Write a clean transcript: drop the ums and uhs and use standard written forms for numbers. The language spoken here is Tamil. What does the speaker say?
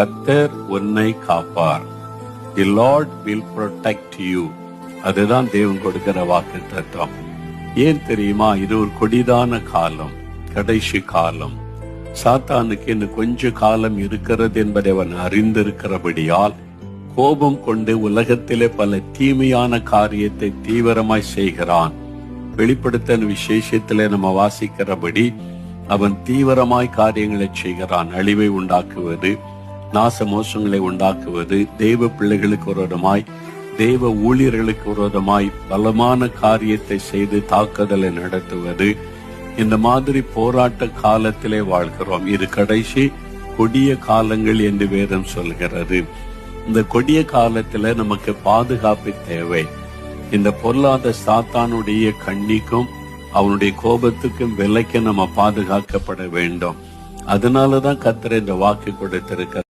கர்த்தர் உன்னை காப்பார். The Lord will protect you. அதுதான் தேவன் கொடுக்கிற வாக்குத்தத்தம். ஏன் தெரியுமா? இது ஒரு கொடிதான காலம், கடைசி காலம். சாத்தானுக்கு இன்னும் கொஞ்ச காலம் இருக்கிறது என்பதை அவன் அறிந்திருக்கிறபடியால் கோபம் கொண்டு உலகத்திலே பல தீமையான காரியத்தை தீவிரமாய் செய்கிறான். வெளிப்படுத்தின விசேஷத்திலே நம்ம வாசிக்கிறபடி அவன் தீவிரமாய் காரியங்களை செய்கிறான். அழிவை உண்டாக்குவது, நாச மோசங்களை உண்டாக்குவது, தெய்வ பிள்ளைகளுக்கு விரோதமாய், தெய்வ ஊழியர்களுக்கு விரோதமாய் பலமான காரியத்தை செய்து தாக்குதலை நடத்துவது. இந்த மாதிரி போராட்ட காலத்திலே வாழ்கிறோம். இது கடைசி கொடிய காலங்கள் என்று வேதம் சொல்கிறது. இந்த கொடிய காலத்துல நமக்கு பாதுகாப்பு தேவை. இந்த பொல்லாத சாத்தானுடைய கண்ணிக்கும் அவனுடைய கோபத்துக்கும் விலைக்கு நம்ம பாதுகாக்கப்பட வேண்டும். அதனாலதான் கர்த்தர் இந்த வாக்கு கொடுத்திருக்கிறார்.